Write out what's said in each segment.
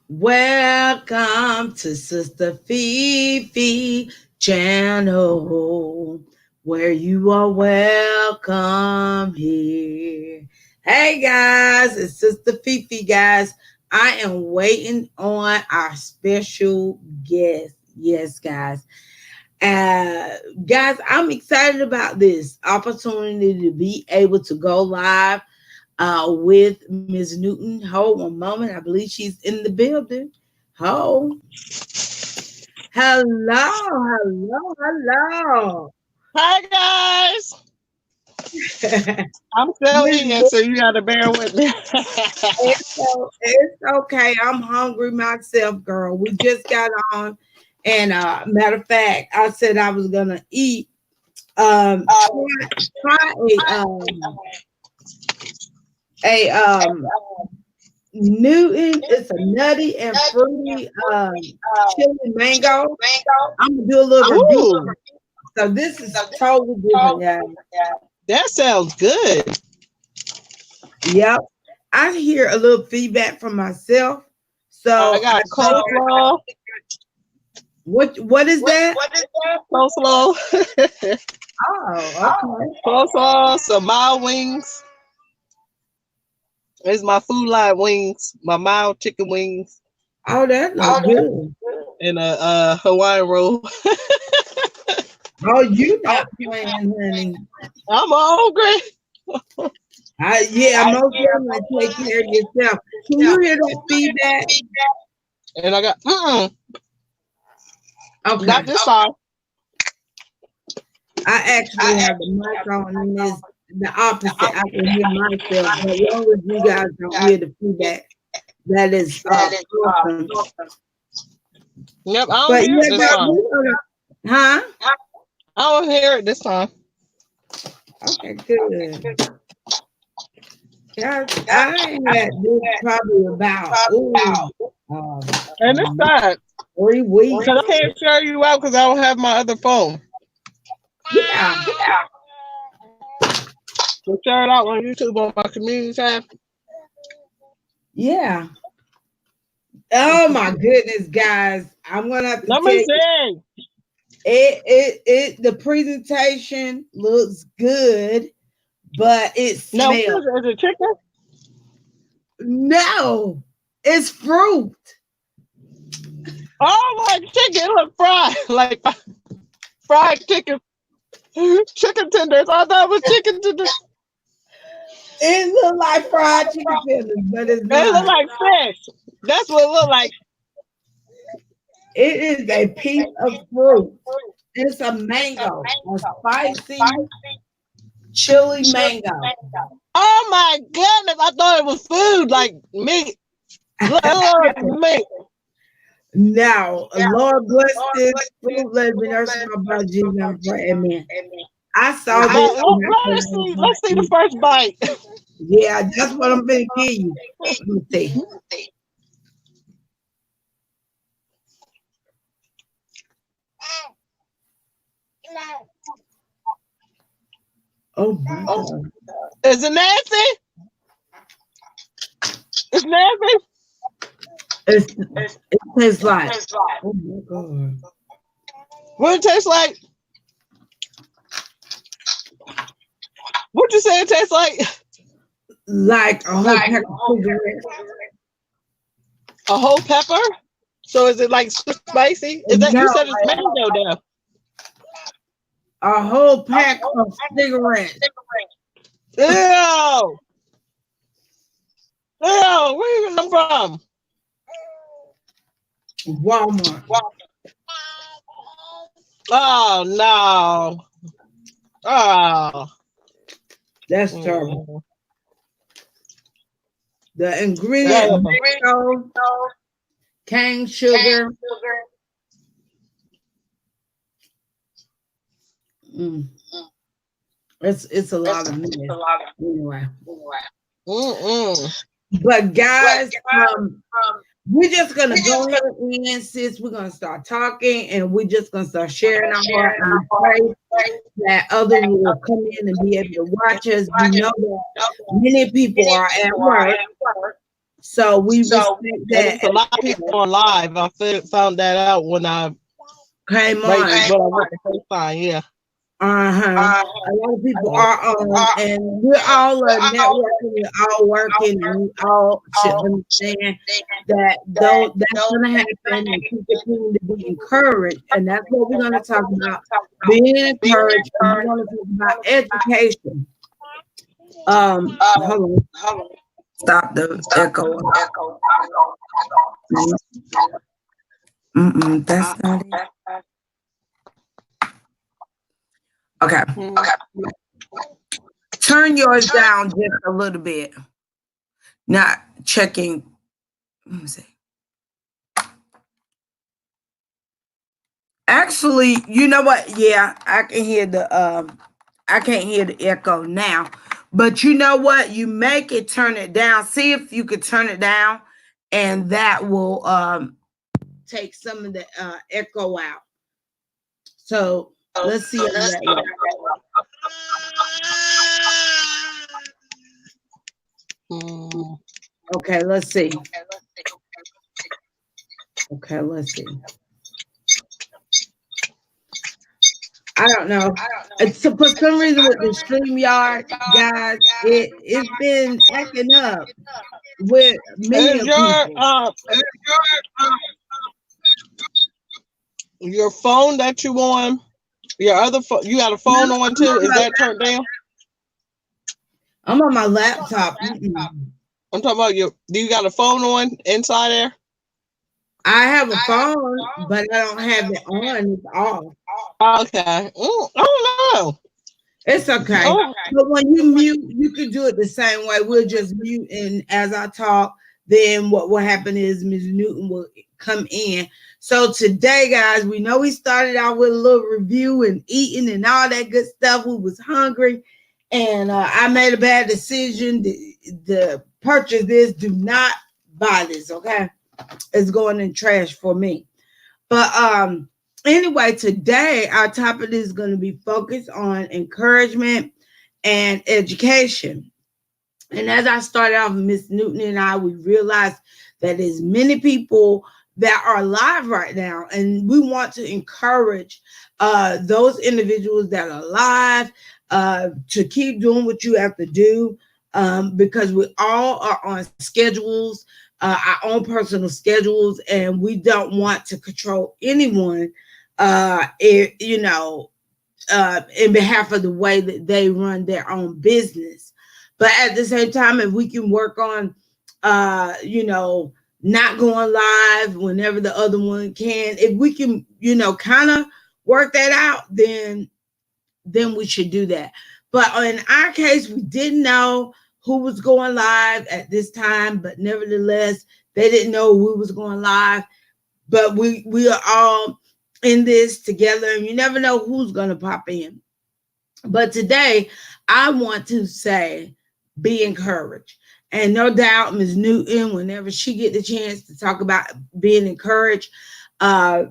Welcome to Sister Fifi channel, where you are welcome here. Hey guys, it's Sister Fifi, guys. I am waiting on our special guest. Yes, guys. Uh, guys, I'm excited about this opportunity to be able to go live with Ms. Newton. Hold one moment. I believe she's in the building. Oh, hello, hello, hello. Hi guys, Miss I'm still eating, Newton, so you gotta bear with me. it's okay. I'm hungry myself, girl. We just got on, and matter of fact, I said I was gonna eat. Try a Newton. It's a nutty and fruity chili mango. I'm gonna do a little review. Ooh, So this is totally different, guys. that sounds good. Yep. I hear a little feedback from myself. I So I got think coleslaw, what is that? coleslaw, Oh, okay. coleslaw, some mild wings. It's my food line wings, my mild chicken wings, Oh, that look good. and a Hawaiian roll. Oh, you not playing, honey. I'm hungry, Yeah, most definitely take care of yourself. Can you hear that feedback? and I got not Okay. this time. I actually have the mic on and it's the opposite. I can hear myself, but as long as you guys don't hear the feedback, that is awesome. Yep, I don't But hear it yeah, this guys, time. huh? I don't hear it this time. Okay, good. Guys, I had this probably about um, And it's sad 3 weeks. because I can't share you out because I don't have my other phone. Yeah, So share it out on YouTube on my community tab. yeah. Oh my goodness, guys. I'm gonna have to Let tell me you see. the presentation looks good, but it No, smells. is it chicken? No, it's fruit. Oh, like chicken. It look fried. Like fried chicken. Chicken tenders. I thought it was chicken tenders. It looks like fried chicken tenders, but it's It look not. like fish. That's what it look like. It is a piece of fruit. It's a mango, a spicy chili mango. Oh my goodness. I thought it was food, like meat. Look, it look like meat. Now, Lord bless this fruit. Let me nurse my body, Jesus, and pray. Amen. I saw But this and I said, let's see. Let's see the first bite. yeah, that's what I'm going to give you. Let me see. Oh my God. Is it nasty? It's nasty. It tastes like, oh my God. What it tastes like? What you say it tastes like? Like a whole pack of cigarettes. A whole pepper? So is it like spicy? Is that No, you said it's mango though? a whole pack of cigarettes. Ew! Ew! Where you come from? Walmart. Oh no! Oh. That's terrible. The Yeah. ingredient mango, cane sugar. Mm, it's a lot of mess. Anyway. Mm-mm. But guys, we're just gonna go ahead and sis. We're gonna start talking and we're just gonna start sharing our heart and pray that others will come in and be able to watch us. We know that many people are at work. So we respect And that there's a lot of people on live. I found that out when I came right on. when I went to FaceTime. Yeah. Uh-huh. A lot of people are on, and we're all networking, we're all working, and we all should understand that though that's gonna happen and people continue to be encouraged. And that's what we're gonna talk about, being encouraged, and we're gonna talk about education. Hold on, stop the echo. That's not it. Okay. Mhm. Turn yours down just a little bit. Not checking. Let me see. Actually, you know what? Yeah, I can't hear the echo now. But you know what? You make it turn it down. See if you could turn it down, and that will take some of the echo out. So let's see how that works. Mm. Okay, let's see. Okay, let's see. I don't know. It's for some reason with the StreamYard, guys, it's been acting up with many Is of people. your phone that you on? Your other phone? You got a No, phone on too? Is that turned down? I'm on my laptop. Mm-mm. I'm talking about your. Do you got a phone on inside there? I have a phone, but I don't have it on. It's off. Okay. I don't know. It's okay. Oh, But when you mute, you can do it the same way. We'll just mute, and as I talk, then what will happen is Ms. Newton will come in. So today, guys, we know we started out with a little review and eating and all that good stuff. We was hungry, and I made a bad decision to purchase this. Do not buy this, okay? It's going in trash for me. But anyway, today our topic is going to be focused on encouragement and education. And as I started off, Miss Newton and I, we realized that there's many people that are alive right now, and we want to encourage those individuals that are alive to keep doing what you have to do, because we all are on schedules, our own personal schedules, and we don't want to control anyone, you know, in behalf of the way that they run their own business. But at the same time, if we can work on, you know, not going live whenever the other one can, if we can, you know, kind of work that out, then we should do that. But in our case, we didn't know who was going live at this time, but nevertheless, they didn't know who was going live. But we are all in this together, and you never know who's gonna pop in. But today, I want to say, be encouraged. And no doubt, Ms. Newton, whenever she get the chance to talk about being encouraged, uh,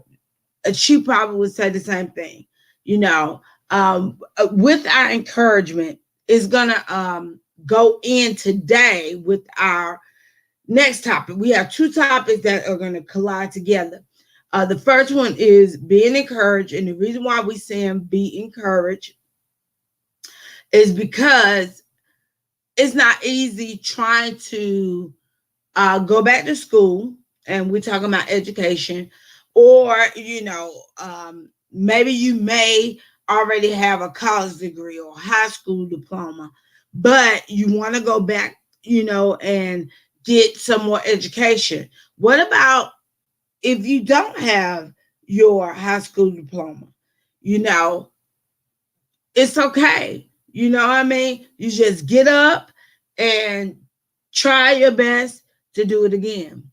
she probably would say the same thing. You know, with our encouragement, is gonna go in today with our next topic. We have two topics that are going to collide together. The first one is being encouraged, and the reason why we saying be encouraged is because it's not easy trying to go back to school, and we're talking about education, or you know, maybe you may already have a college degree or high school diploma, but you want to go back, you know, and get some more education. What about if you don't have your high school diploma? You know, it's okay. You know what I mean? You just get up and try your best to do it again.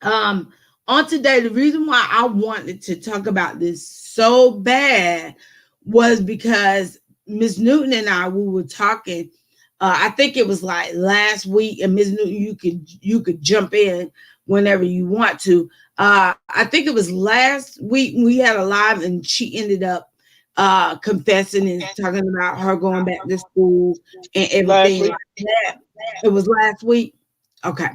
Um, on today, the reason why I wanted to talk about this so bad was because Miss Newton and I, we were talking. I think it was like last week, and Miss Newton, you could jump in whenever you want to. I think it was last week we had a live, and she ended up confessing and talking about her going back to school and last everything week. like that. It was last week. Okay.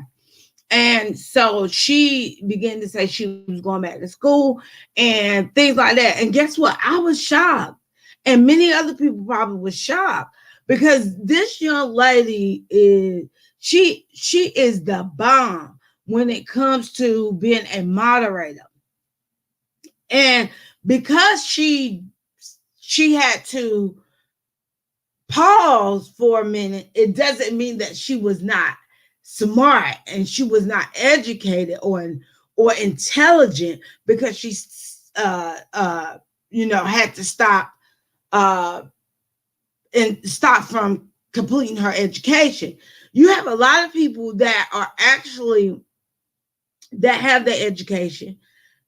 And so she began to say she was going back to school and things like that. And guess what? I was shocked. And many other people probably were shocked because this young lady is she is the bomb when it comes to being a moderator. And because she had to pause for a minute, it doesn't mean that she was not smart and she was not educated or intelligent because she had to stop uh and stop from completing her education. You have a lot of people that are actually that have that education,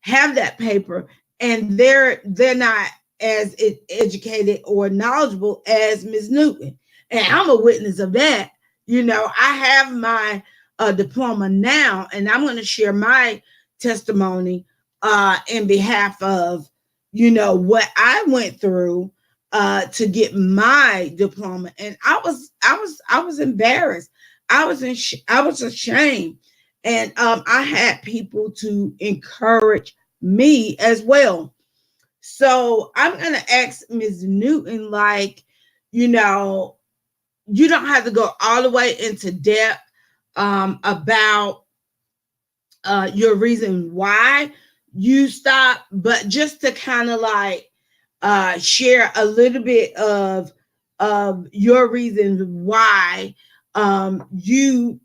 have that paper, and they're not as educated or knowledgeable as Ms. Newton. And I'm a witness of that. I have my diploma now, and I'm going to share my testimony in behalf of what I went through to get my diploma. And I was embarrassed. I was ashamed, and I had people to encourage me as well. So I'm gonna ask Ms. Newton, like, you know, you don't have to go all the way into depth about your reason why you stopped, but just to kind of like share a little bit of your reasons why you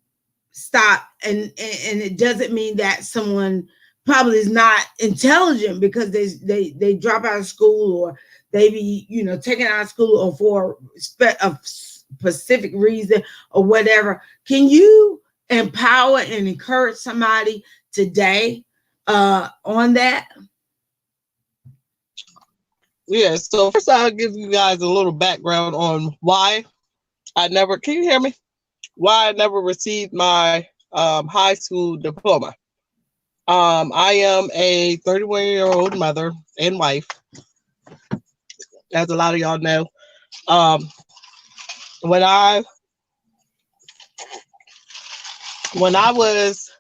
stop, and it doesn't mean that someone probably is not intelligent because they drop out of school, or they be taken out of school, or for a specific reason or whatever. Can you empower and encourage somebody today on that? Yeah, so first I'll give you guys a little background on why I never, can you hear me? Why I never received my high school diploma. I am a 31-year-old mother and wife, as a lot of y'all know. Um, when I when I was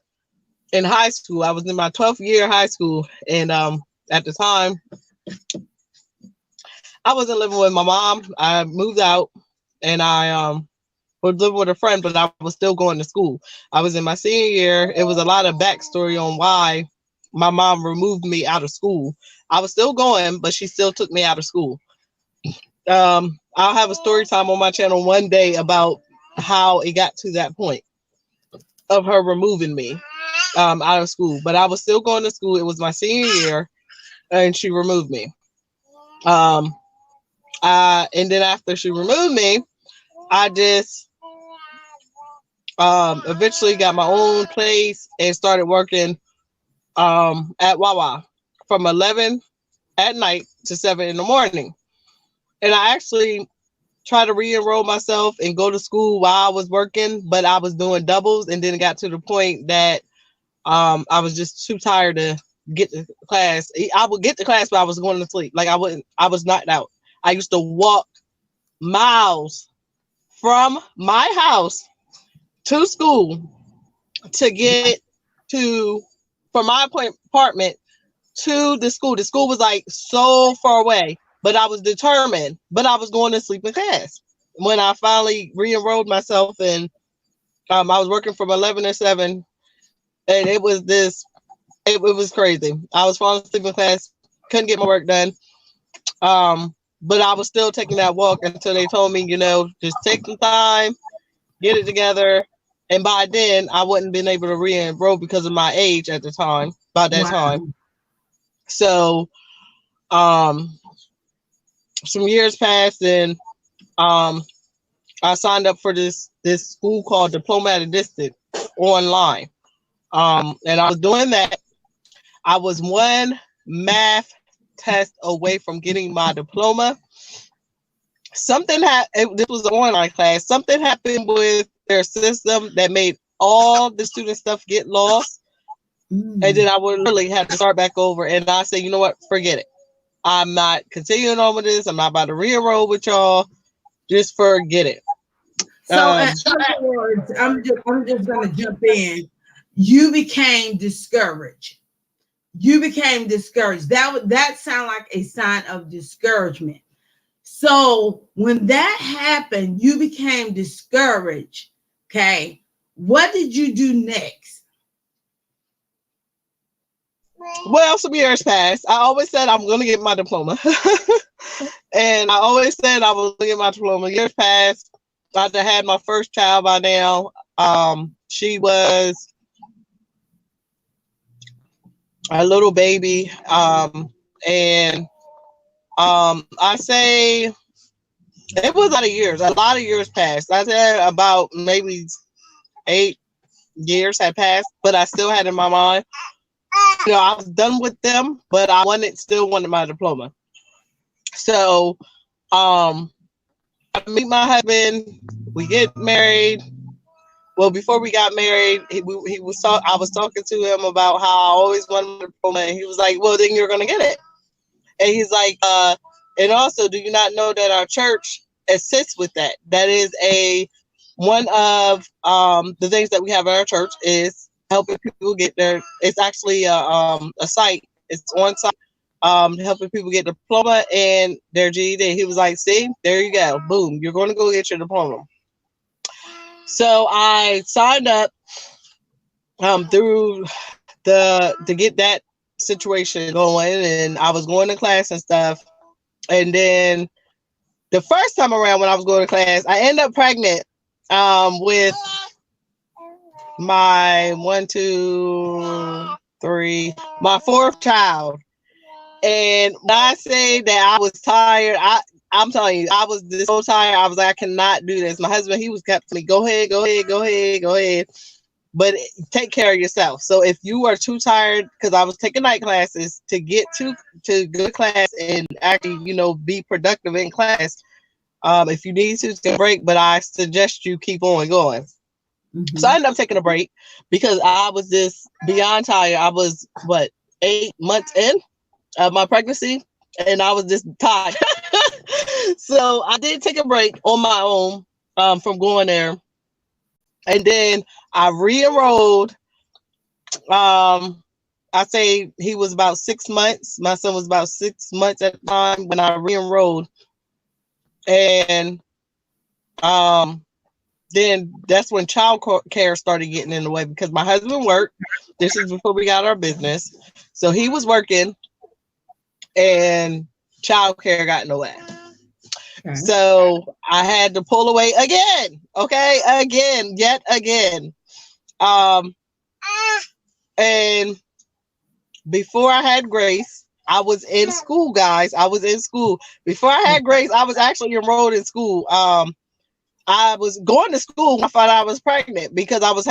in high school, I was in my 12th year of high school, and at the time, I wasn't living with my mom. I moved out, and I was living with a friend, but I was still going to school. I was in my senior year. It was a lot of backstory on why my mom removed me out of school. I was still going, but she still took me out of school. I'll have a story time on my channel one day about how it got to that point of her removing me out of school. But I was still going to school. It was my senior year, and she removed me. Um, and then after she removed me, I just eventually got my own place and started working at Wawa from 11 at night to 7 in the morning. And I actually tried to re-enroll myself and go to school while I was working, but I was doing doubles, and then it got to the point that I was just too tired to get to class. I would get to class, but I was going to sleep. Like I was knocked out. I used to walk miles from my house to school to get to from my apartment to the school. The school was like so far away, but I was determined. But I was going to sleep in class. When I finally re-enrolled myself, and I was working from 11 to 7, and it was crazy. I was falling asleep in class, couldn't get my work done. But I was still taking that walk until they told me, just take some time, get it together. And by then, I wouldn't been able to re-enroll because of my age at the time, by that time. Wow. So, some years passed, and I signed up for this school called Diploma at a Distance online. And I was doing that. I was one math test away from getting my diploma. This was an online class. Something happened with their system that made all the student stuff get lost. And then I would literally have to start back over. And I said, you know what? Forget it. I'm not continuing on with this. I'm not about to re-enroll with y'all. Just forget it. So in other words, I'm just gonna jump in. You became discouraged. You became discouraged. That sound like a sign of discouragement. So when that happened, you became discouraged. Okay. What did you do next? Well, some years passed. I always said I'm going to get my diploma. And I always said I was going to get my diploma. Years passed. I had my first child by now. She was a little baby. And I say it was a lot of years. A lot of years passed. I said about maybe 8 years had passed, but I still had in my mind, I was done with them, but I still wanted my diploma. So, I meet my husband. We get married. Well, before we got married, I was talking to him about how I always wanted my diploma, and he was like, "Well, then you're gonna get it." And he's like, "And also, do you not know that our church assists with that? That is one of the things that we have at our church is helping people get their. It's actually a site. It's on site." Helping people get diploma and their GED. He was like, "See, there you go. Boom, you're going to go get your diploma." So I signed up through to get that situation going, and I was going to class and stuff. And then the first time around when I was going to class, I ended up pregnant with my my fourth child. And when I say that I was tired, I'm telling you, I was this so tired. I was like, I cannot do this. My husband, he was kept me, go ahead, go ahead, go ahead, go ahead. But take care of yourself. So if you are too tired, because I was taking night classes to get to go to class and actually, be productive in class. If you need to take a break, but I suggest you keep on going. Mm-hmm. So I ended up taking a break because I was just beyond tired. I was 8 months in of my pregnancy, and I was just tired. So I did take a break on my own from going there, and then I re-enrolled. I say he was about 6 months. My son was about 6 months at the time when I re-enrolled, and then that's when child care started getting in the way because my husband worked. This is before we got our business, so he was working, and child care got in the way. Okay. So I had to pull away again. Okay, yet again. And before I had Grace, I was in school, guys. I was in school. Before I had Grace, I was actually enrolled in school. I was going to school when I found out I was pregnant because I was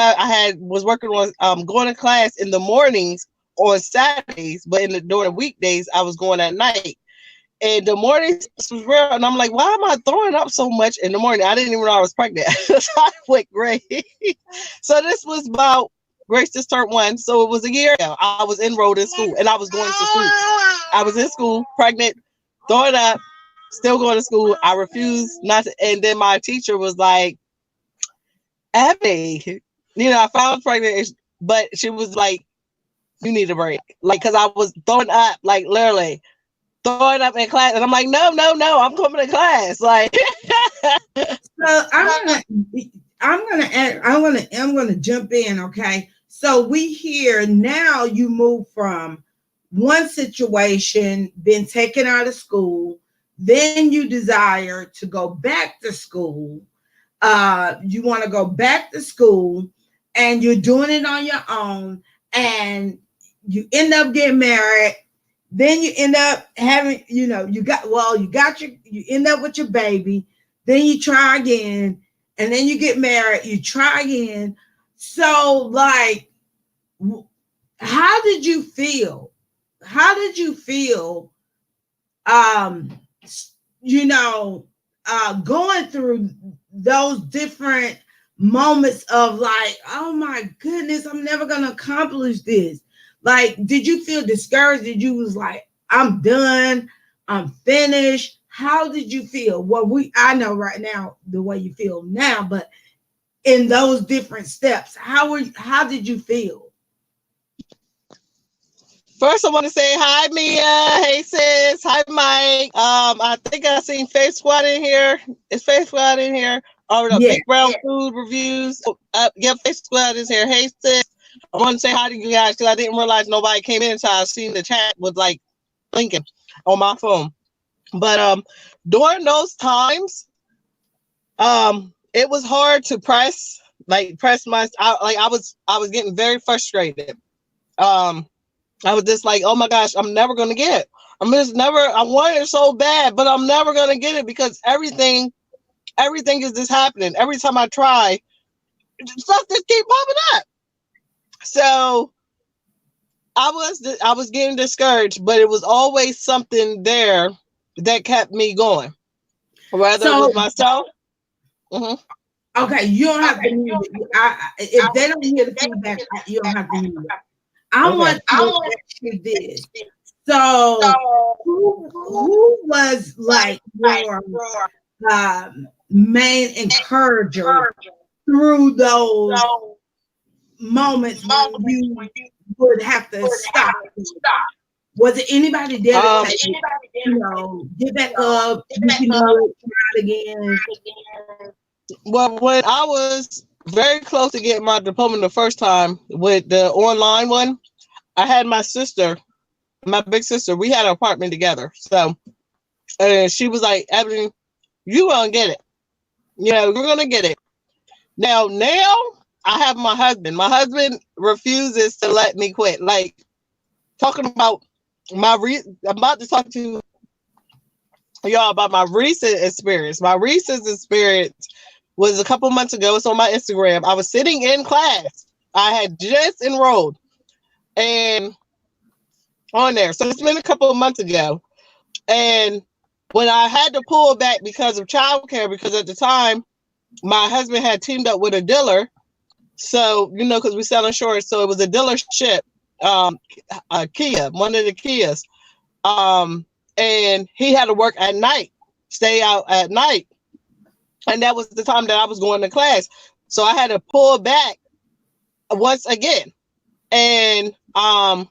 working on going to class in the mornings on Saturdays, but during the weekdays I was going at night. And the mornings was real, and I'm like, why am I throwing up so much in the morning? I didn't even know I was pregnant. So I went great. So this was about Grace just turned 1, so it was a year ago. I was enrolled in school, and I was going to school. I was in school, pregnant, throwing up, still going to school. I refused not to, and then my teacher was like, Abby, I found pregnant, but she was like, you need a break. Like, because I was throwing up, like, literally throwing up in class. And I'm like, no, I'm coming to class. Like, so I'm gonna jump in, okay? So we hear now you move from one situation, been taken out of school, then you desire to go back to school. You want to go back to school, and you're doing it on your own, and you end up getting married. Then you end up having, you end up with your baby. Then you try again, and then you get married. You try again. So, like, how did you feel? How did you feel? Going through those different moments of like, oh my goodness, I'm never gonna accomplish this. Like, did you feel discouraged? Did you was like, I'm done, I'm finished? how did you feel? Well, I know right now the way you feel now, but in those different steps, how did you feel? First, I want to say hi, Mia. Hey, sis. Hi, Mike. I think I seen Face Squad in here. Is Face Squad in here? Oh, the Yeah. Big Brown Food Reviews. Yeah, Face Squad is here. Hey, sis. I want to say hi to you guys because I didn't realize nobody came in until I seen the chat was like blinking on my phone. But during those times, it was hard to press my. I was getting very frustrated. Um, I was just like, oh my gosh, I'm never gonna get it. I'm just never. I want it so bad, but I'm never gonna get it because everything is just happening. Every time I try, stuff just keep popping up. So I was getting discouraged, but it was always something there that kept me going. Whether it So was myself. Mhm. okay, you don't have to mute it. If they don't hear the feedback, you don't have to mute it. I Okay. want to ask you this. So, who was like your main encourager through those moments when you would have to stop? Was it anybody there to Um, say, get back up, you can do it, try it again? well, when I was very close to getting my diploma the first time with the online one, I had my sister, my big sister. We had an apartment together, so and she was like, "Ebony, you gonna get it. You're gonna get it." Now, I have my husband. My husband refuses to let me quit. Like talking about I'm about to talk to y'all about my recent experience. My recent experience was a couple months ago. It's on my Instagram. I was sitting in class. I had just enrolled and on there. So it's been a couple of months ago. And when I had to pull back because of childcare, because at the time my husband had teamed up with a dealer. So, because we sell insurance. So it was a dealership, a Kia, one of the Kias. And he had to work at night, stay out at night. And that was the time that I was going to class. So I had to pull back once again. And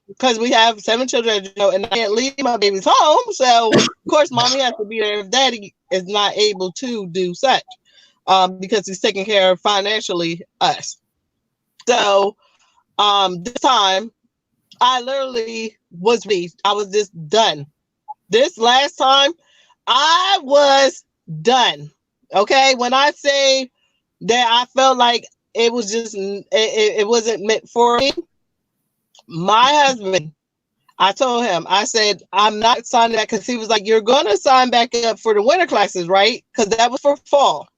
because we have 7 children, and I can't leave my babies home. So of course mommy has to be there if daddy is not able to do such. Because he's taking care of financially us. So this time I literally I was just done. This last time I was done. Okay. When I say that I felt like it was just, it wasn't meant for me, my husband, I told him, I said, I'm not signing that because he was like, you're going to sign back up for the winter classes, right? Because that was for fall.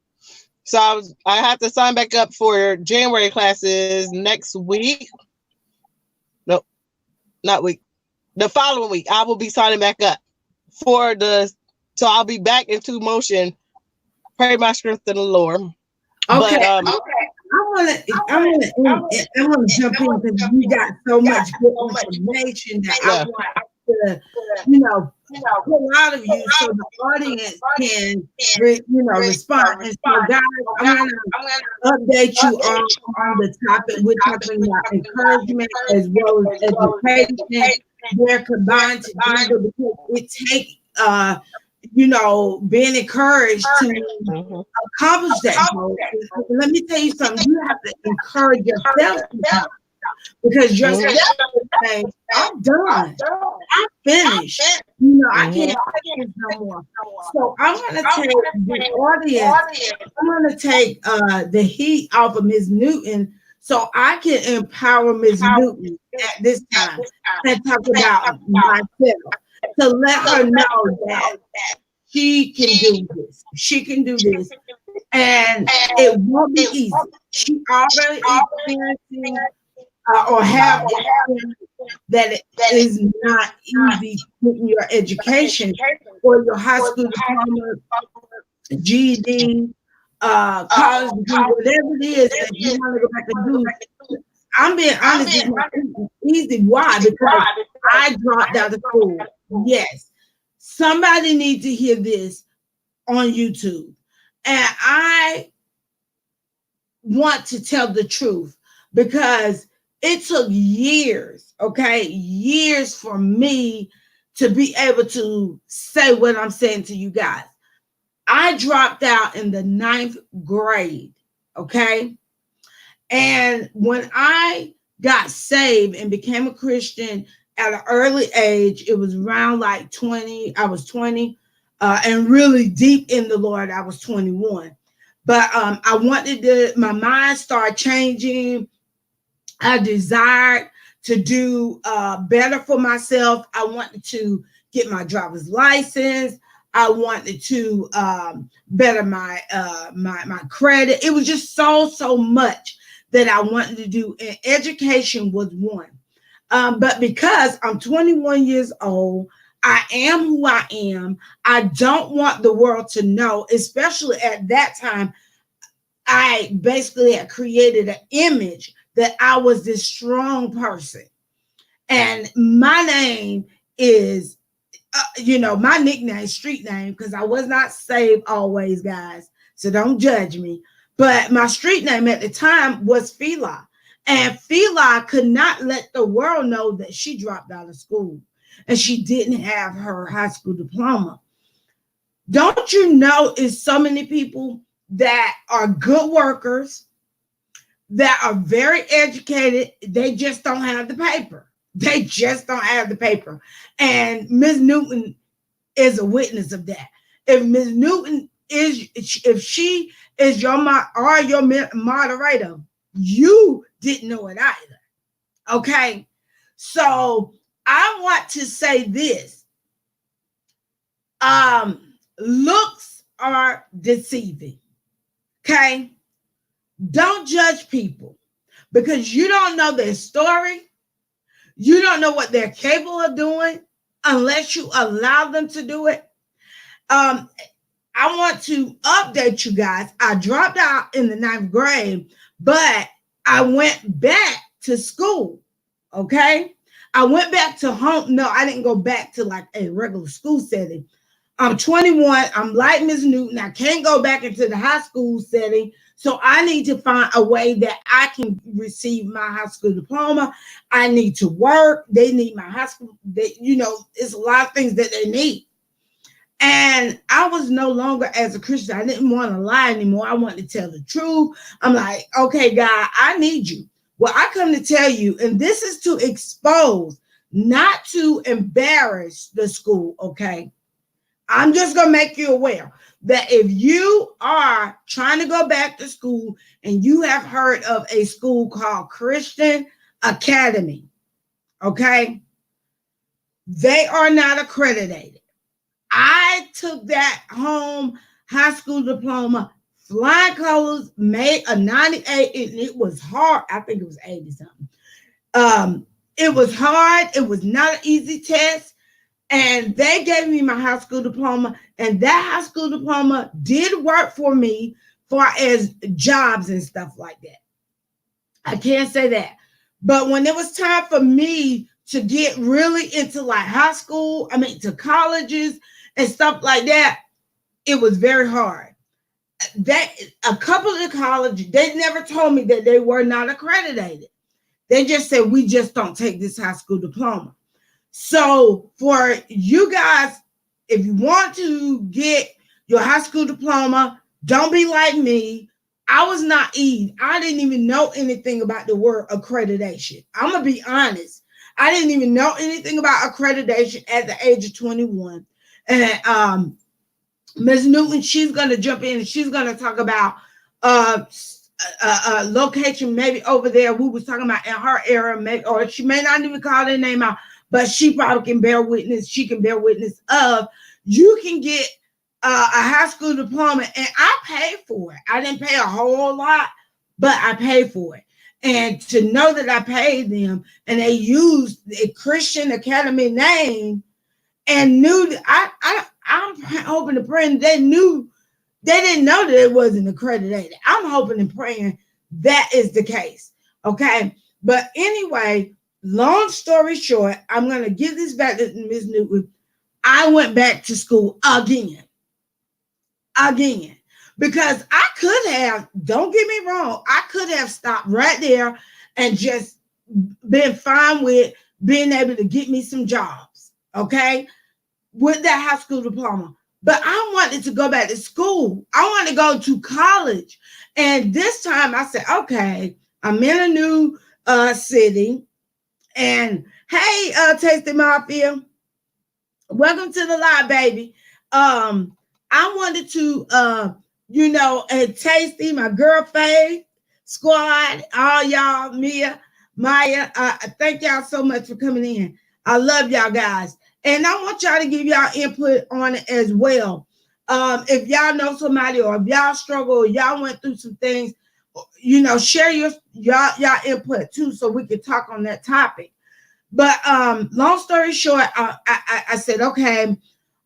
So I have to sign back up for January classes next week. No, not week. The following week, I will be signing back up so I'll be back into motion. Pray my strength in the Lord. Okay. But I want to jump in because you got so much good information that I yeah. want to, pull out of you so the audience can, respond. And so, guys, I'm going to update you on the topic. We're talking about encouragement as well as education. They're combined together because it takes, being encouraged to accomplish that goal. Let me tell you something. You have to encourage yourself sometimes because yourself will say, I'm done. I'm finished. I can't take this no more. So I'm going to take the audience, I'm going to take the heat off of Ms. Newton so I can empower Ms. Newton at this time and talk about myself to let her know that she can do this. She can do this. And it won't be easy. She already experiencing or have experienced that it is not easy getting your education or your high school diploma, GED, college degree, whatever it is that you want to go back and do. I'm being honest, it's not easy. Why? Because I dropped out of school. Yes. Somebody needs to hear this on YouTube. And I want to tell the truth because it took years, okay, years for me to be able to say what I'm saying to you guys. I dropped out in the ninth grade, okay? And when I got saved and became a Christian at an early age, it was around like 20, I was 20, and really deep in the Lord, I was 21. But I wanted to, my mind started changing. I desired to do better for myself. I wanted to get my driver's license. I wanted to better my credit. It was just so much that I wanted to do, and education was one. But because I'm 21 years old, I am who I am. I don't want the world to know, especially at that time. I basically had created an image that I was this strong person. And my name is, my nickname, street name, because I was not saved always, guys. So don't judge me. But my street name at the time was Fila. And Fila could not let the world know that she dropped out of school and she didn't have her high school diploma. Don't you know it's so many people that are good workers, that are very educated, they just don't have the paper. They just don't have the paper. And Ms. Newton is a witness of that. If Ms. Newton is, if she is your moderator, you didn't know it either. Okay. So I want to say this. Looks are deceiving. Okay. Don't judge people because you don't know their story. You don't know what they're capable of doing unless you allow them to do it. I want to update you guys. I dropped out in the ninth grade, but I went back to school. Okay. I went back to home. No, I didn't go back to like a regular school setting. I'm 21. I'm like Ms. Newton. I can't go back into the high school setting. So I need to find a way that I can receive my high school diploma. I need to work. They need my high school. It's a lot of things that they need. And I was no longer as a Christian. I didn't want to lie anymore. I wanted to tell the truth. I'm like, okay, God, I need you. Well, I come to tell you, and this is to expose, not to embarrass the school, okay? I'm just going to make you aware that if you are trying to go back to school and you have heard of a school called Christian Academy, okay, they are not accredited. I took that home high school diploma, flying colors, made a 98, and it was hard. I think it was 80 something. It was hard. It was not an easy test. And they gave me my high school diploma, and that high school diploma did work for me far as jobs and stuff like that. I can't say that. But when it was time for me to get really into like to colleges and stuff like that, it was very hard. That a couple of the colleges, they never told me that they were not accredited. They just said, we just don't take this high school diploma. So for you guys, if you want to get your high school diploma, don't be like me. I was naive. I didn't even know anything about the word accreditation. I'm going to be honest. I didn't even know anything about accreditation at the age of 21. And Ms. Newton, she's going to jump in and she's going to talk about location maybe over there we was talking about in her era, maybe, or she may not even call their name out, but she probably can bear witness. She can bear witness of you can get a high school diploma, and I paid for it. I didn't pay a whole lot, but I paid for it. And to know that I paid them and they used a Christian Academy name and knew that I'm hoping and praying they knew they didn't know that it wasn't accredited. I'm hoping and praying that is the case. Okay. But anyway, long story short, I'm going to give this back to Ms. Newton. I went back to school again, because I could have, don't get me wrong, I could have stopped right there and just been fine with being able to get me some jobs, okay, with that high school diploma. But I wanted to go back to school. I wanted to go to college. And this time I said, okay, I'm in a new city. And hey, Tasty Mafia, welcome to the live, baby. I wanted to, and Tasty, my girl Faye, squad, all y'all, Mia, Maya, thank y'all so much for coming in. I love y'all guys. And I want y'all to give y'all input on it as well. If y'all know somebody, or if y'all struggle, or y'all went through some things, share y'all input too, so we can talk on that topic. But long story short, I said, okay,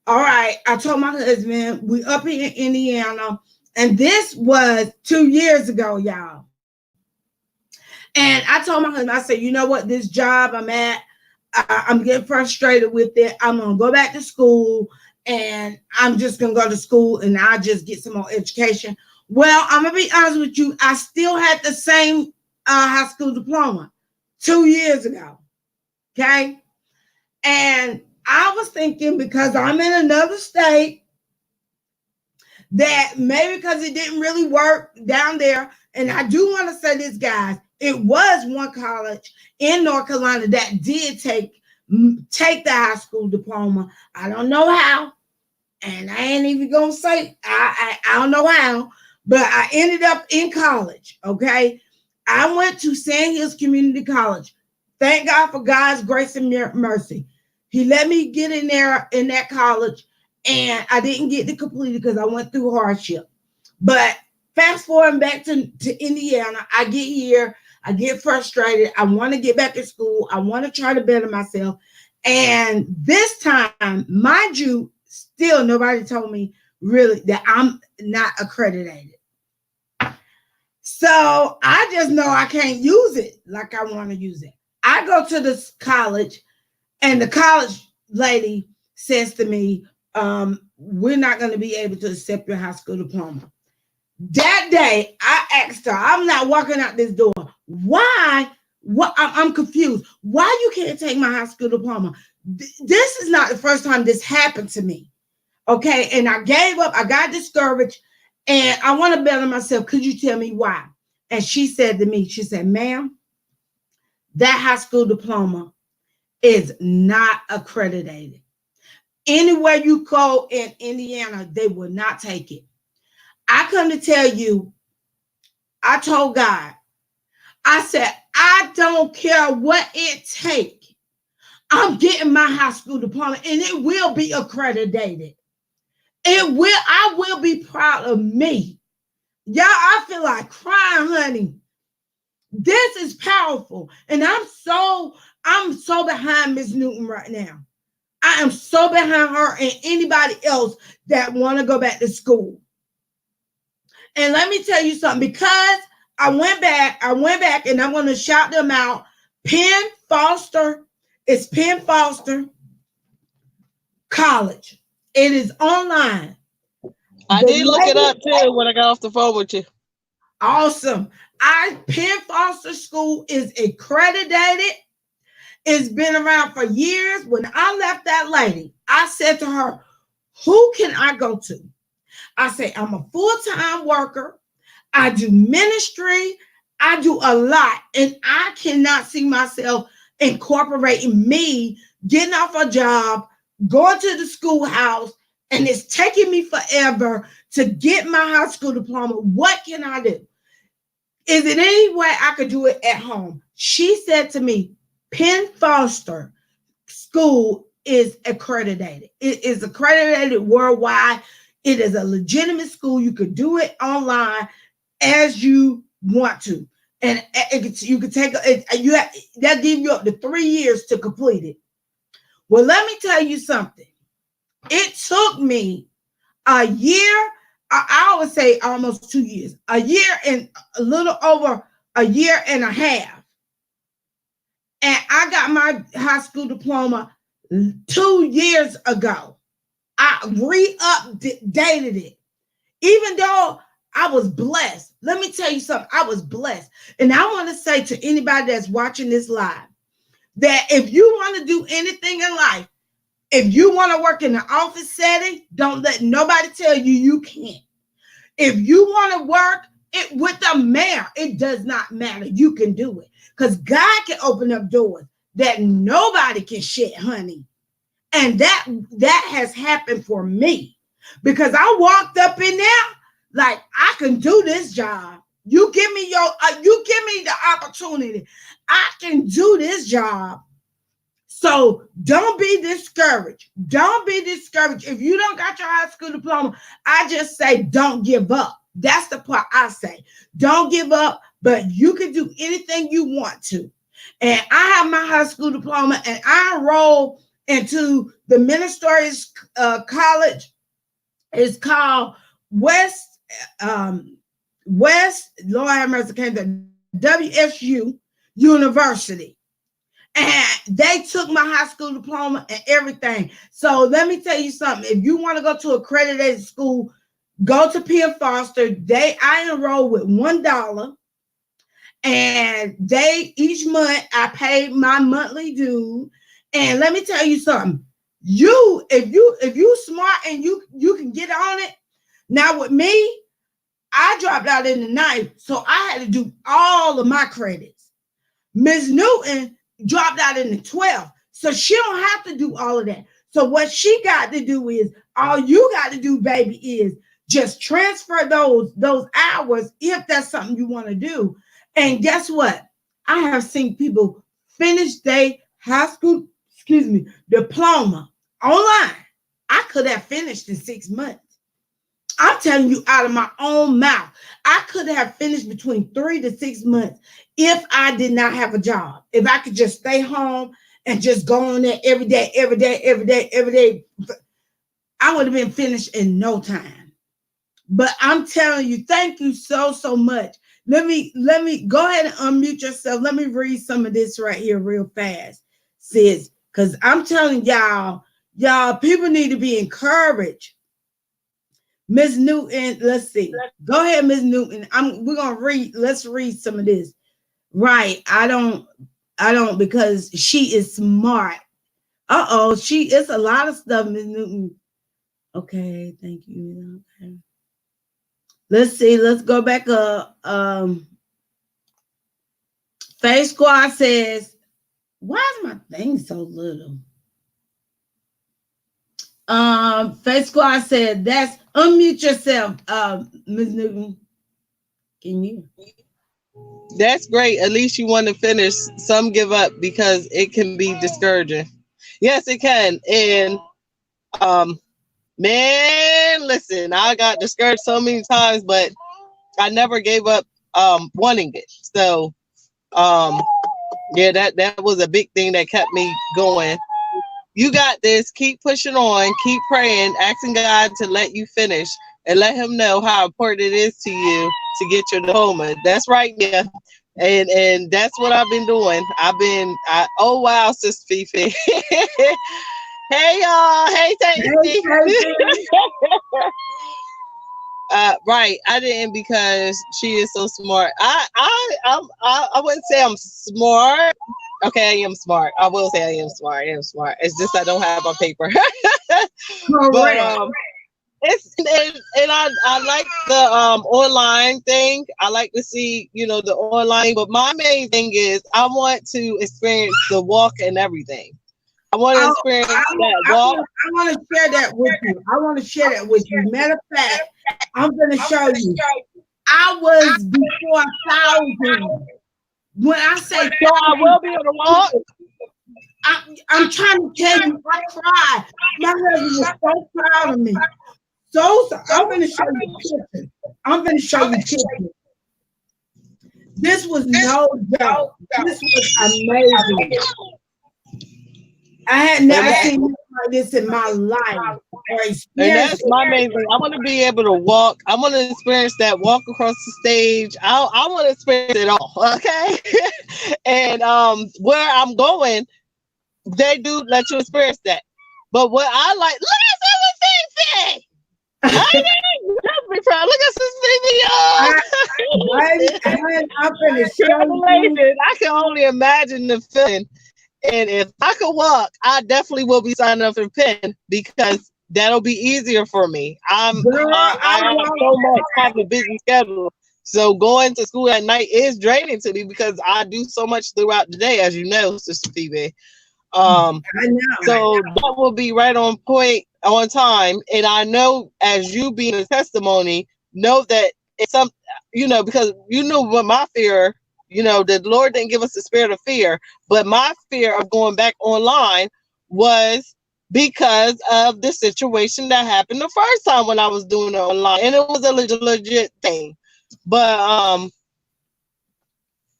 all right. I told my husband, we up here in Indiana, and this was 2 years ago, y'all. And I told my husband, I said, you know what, this job I'm at, I'm getting frustrated with it. I'm gonna go back to school, and I'm just gonna go to school, and I'll just get some more education. Well, I'm gonna be honest with you, I still had the same high school diploma 2 years ago. Okay. And I was thinking, because I'm in another state, that maybe because it didn't really work down there. And I do want to say this, guys, it was one college in North Carolina that did take the high school diploma. I don't know how, and I ain't even gonna say I don't know how, but I ended up in college. Okay, I went to Sand Hills Community College. Thank God for God's grace and mercy. He let me get in there in that college, and I didn't get to complete it because I went through hardship. But fast forwarding back to Indiana, I get here, I get frustrated. I want to get back to school. I want to try to better myself. And this time, mind you, still nobody told me really that I'm not accredited. So I just know I can't use it like I want to use it. I go to this college, and the college lady says to me, we're not going to be able to accept your high school diploma. That day, I asked her, I'm not walking out this door. Why? What? I'm confused. Why you can't take my high school diploma? This is not the first time this happened to me. Okay. And I gave up. I got discouraged, and I want to better myself. Could you tell me why? And she said to me, she said, ma'am, that high school diploma is not accredited. Anywhere you go in Indiana, they will not take it. I come to tell you, I told God, I said, I don't care what it takes. I'm getting my high school diploma, and it will be accredited. I will be proud of me. Y'all, I feel like crying, honey. This is powerful. And I'm so behind Miss Newton right now. I am so behind her and anybody else that want to go back to school. And let me tell you something, because I went back and I'm going to shout them out. Penn Foster College. It is online. I did look it up too when I got off the phone with you. Awesome. Penn Foster School is accredited. It's been around for years. When I left that lady, I said to her, who can I go to? I say, I'm a full-time worker. I do ministry. I do a lot. And I cannot see myself incorporating me, getting off a job, going to the schoolhouse, and it's taking me forever to get my high school diploma. What can I do? Is it any way I could do it at home? She said to me, Penn Foster School is accredited. It is accredited worldwide. It is a legitimate school. You could do it online as you want to. And you could take that give you up to 3 years to complete it. Well, let me tell you something. It took me a year, I would say almost 2 years, a year and a little over a year and a half. And I got my high school diploma 2 years ago. I re-updated it. Even though I was blessed. Let me tell you something. I was blessed. And I want to say to anybody that's watching this live that if you want to do anything in life, if you want to work in an office setting, don't let nobody tell you you can't. If you want to work it with the mayor, it does not matter. You can do it because God can open up doors that nobody can shut, honey. And that has happened for me because I walked up in there like I can do this job. You give me the opportunity. I can do this job. So don't be discouraged. Don't be discouraged. If you don't got your high school diploma, I just say don't give up. That's the part I say. Don't give up, but you can do anything you want to. And I have my high school diploma and I enrolled into the ministerial college. It's called West, Lord have mercy, came to WSU University. And they took my high school diploma and everything. So let me tell you something. If you want to go to accredited school, go to P. Foster. I enrolled with $1. And they each month I paid my monthly due. And let me tell you something. If you smart and you can get on it. Now with me, I dropped out in the ninth, so I had to do all of my credits. Miss Newton dropped out in the 12th, so she don't have to do all of that. So what she got to do is all you got to do, baby, is just transfer those hours if that's something you want to do. And guess what? I have seen people finish their high school, diploma online. I could have finished in 6 months. I'm telling you out of my own mouth. I could have finished between 3 to 6 months if I did not have a job. If I could just stay home and just go on there every day, I would have been finished in no time. But I'm telling you, thank you so much. Let me go ahead and unmute yourself. Let me read some of this right here real fast, sis. Because I'm telling y'all, people need to be encouraged. Miss Newton, let's see. Go ahead, Miss Newton. We're gonna read. Let's read some of this. Right. I don't because she is smart. It's a lot of stuff, Miss Newton. Okay, thank you. Okay. Let's see. Let's go back up. Face Squad says, why is my thing so little? Face Squad said, that's unmute yourself, Ms. Newton. Can you? That's great. At least you want to finish. Some give up because it can be discouraging. Yes, it can. And man, listen, I got discouraged so many times, but I never gave up wanting it. So yeah, that was a big thing that kept me going. You got this. Keep pushing on. Keep praying, asking God to let you finish and let him know how important it is to you to get your diploma. That's right, yeah. And that's what I've been doing. Oh wow, Sister Fifi. Hey y'all. Hey Tasty. Right. I didn't because she is so smart. I wouldn't say I'm smart. Okay, I am smart. I will say I am smart. I am smart. It's just I don't have on paper. But and I like the online thing. I like to see, the online, but my main thing is I want to experience the walk and everything. I want to experience that walk. I want to share that with you. Matter of fact, I'm going to show you. I was before 1,000. When I say so I will be able to walk. I'm trying to tell you, I cried. My husband was so proud of me. So I'm going to show you pictures. This was no joke. This was amazing. I had never seen anything like this in my life. And that's my main thing. I want to be able to walk. I want to experience that walk across the stage. I want to experience it all. Okay. And where I'm going, they do let you experience that. But what I like, look at Fifi. I ain't me proud. Look at I, this baby, video. I'm gonna show you. Congratulations. I can only imagine the feeling. And if I could walk, I definitely will be signing up for Penn because that'll be easier for me. Girl, I I have walked so much have a busy schedule. So going to school at night is draining to me because I do so much throughout the day, as you know, Sister Phoebe. I know. So that will be right on point, on time. And I know, as you being a testimony, know that it's some, because you know what my fear, the Lord didn't give us the spirit of fear, but my fear of going back online was because of the situation that happened the first time when I was doing it online, and it was a legit thing. But I'm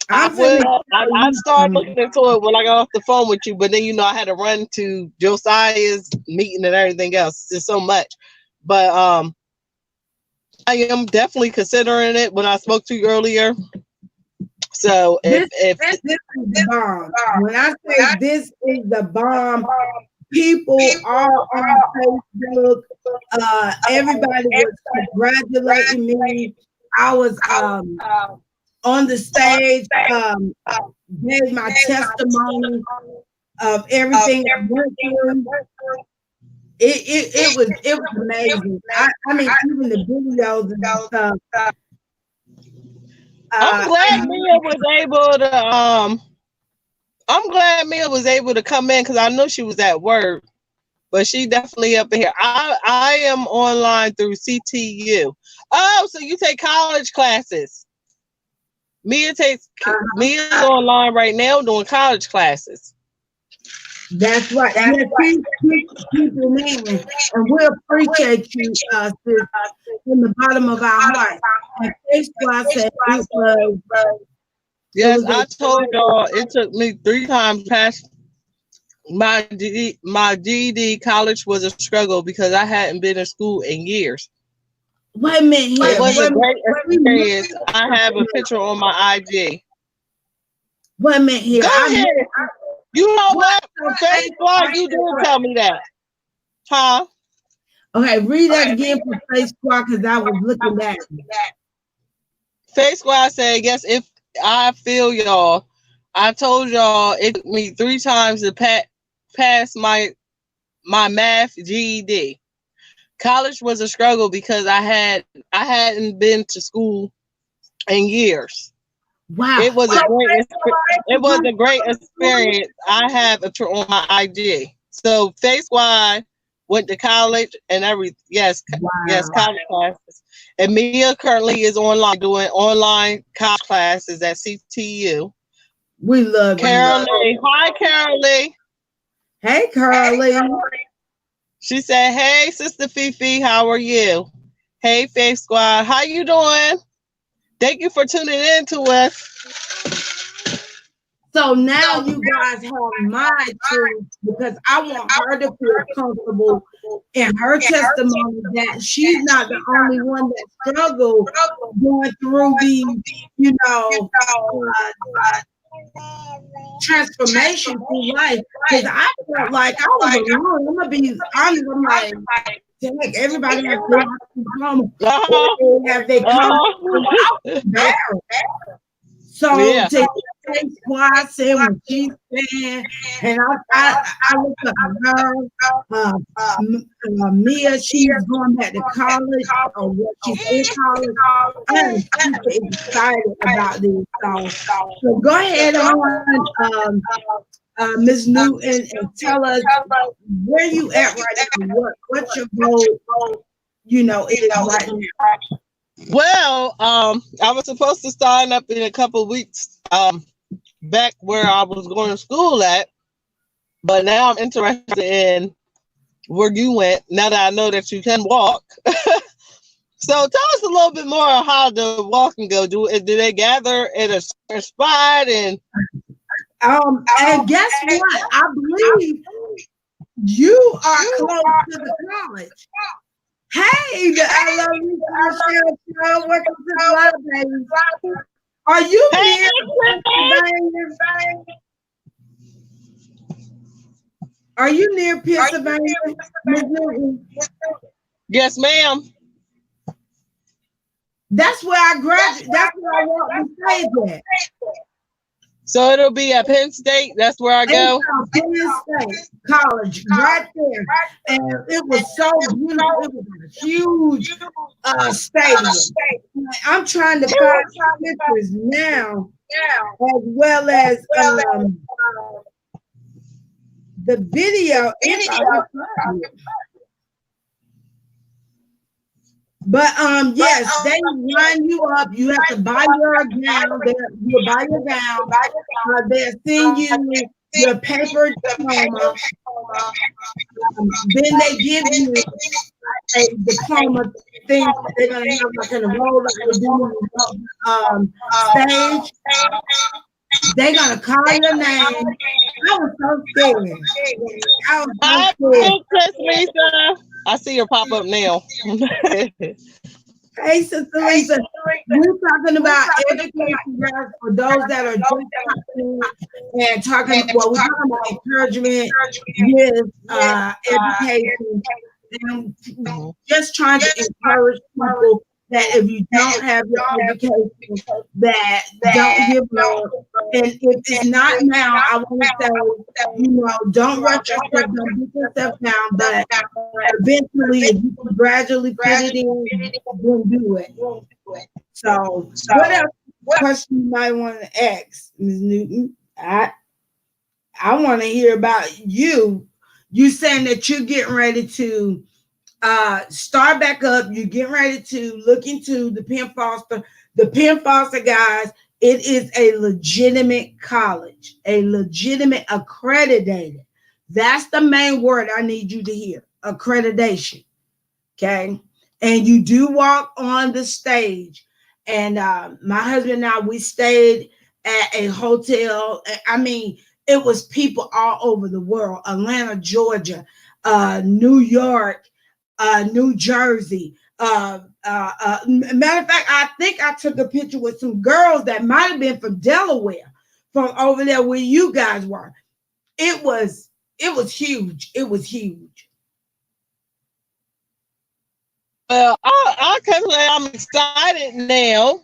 finna I started looking into it when I got off the phone with you, but then I had to run to Josiah's meeting and everything else. There's so much, but I am definitely considering it. When I spoke to you earlier, so this is the bomb. When I say this is the bomb, people are on Facebook. Everybody was congratulating me. I was on the stage, gave my testimony of everything I went through. It was amazing. I mean, even the videos and stuff. I'm glad I Mia was able to come in because I know she was at work, but she definitely up in here. I am online through CTU. Oh, so you take college classes? Mia's online right now doing college classes. That's right. Yeah, keep in, and we appreciate you, sis, from the bottom of our heart. And Facebook said Yes, it I was told y'all it took me 3 times past my GED. College was a struggle because I hadn't been in school in years. wait a minute It here. was a great Minute. experience. I have a picture on my IG. Wait a minute here. Go ahead. You know what? Facebook, you did tell me that. Huh? Okay, read that again for Facebook because I was looking at it. Face Squad said, yes, if I feel y'all, I told y'all it took me 3 times to pass my math GED. College was a struggle because I hadn't been to school in years. Wow. It was a great experience. I have a on my IG. So Face Squad went to college and everything. Yes, yes, college classes. And Mia currently is online doing online college classes at CTU. We love Carol you. Lee. Hi, Carol Lee. Hey, Carly. She said, hey, Sister Fifi, how are you? Hey, Face Squad, how you doing? Thank you for tuning in to us. So now you guys have my truth because I want her to feel comfortable in her testimony that she's not the only one that struggled going through the, transformation through life. Because I felt like I was alone. I'm gonna be honest. I'm like, heck, everybody has their diploma. They have their college. So to take Squad saying what she's saying, and I look up her, Mia, she's going back to college, or what she's in college. I am super excited about this. So go ahead on, Ms. Newton, and tell us where you at right now. What's your goal? Is right now. Well, I was supposed to sign up in a couple of weeks, back where I was going to school at, but now I'm interested in where you went. Now that I know that you can walk, so tell us a little bit more on how the walking go. Do they gather at a certain spot and? And guess what? I believe you are close to the college. Hey, I love you, Michelle. Welcome to the live, baby. Are you here? Are you near Pennsylvania, Miss Newton? Yes, ma'am. That's where I graduated. That's where I want to stay at. So it'll be at Penn State. That's where I It's go. Penn State College right there. And it was so beautiful. It was a huge stadium. I'm trying to find pictures now, as well as the video, if I can find it. But yes, they line you up. You have to buy your gown. You buy your gown. They'll send you your paper diploma. Then they give you a diploma thing that they're gonna have like in a roll like they do on stage. They're gonna call your name. I was so scared. I was Hi, so scared. Princess Lisa. I see her pop up now. Hey, Sister Lisa, we're talking about education, guys, for those that are just talking and talking. Well, we're talking about encouragement with education, and just trying to encourage people that if you don't have your education, that don't give up. And if it's not now, I want to say, don't rush yourself, don't beat yourself down, but eventually, if you can gradually put it in, then do it. So, what else question you might want to ask, Ms. Newton? I want to hear about you. You saying that you're getting ready to start back up. You're getting ready to look into the Penn Foster. The Penn Foster, guys, it is a legitimate college, a legitimate accredited. That's the main word I need you to hear. Accreditation. Okay. And you do walk on the stage. And my husband and I, we stayed at a hotel. I mean, it was people all over the world. Atlanta, Georgia, New York, New Jersey. Matter of fact, I think I took a picture with some girls that might have been from Delaware, from over there where you guys were. It was huge. It was huge. Well, I can say I'm excited now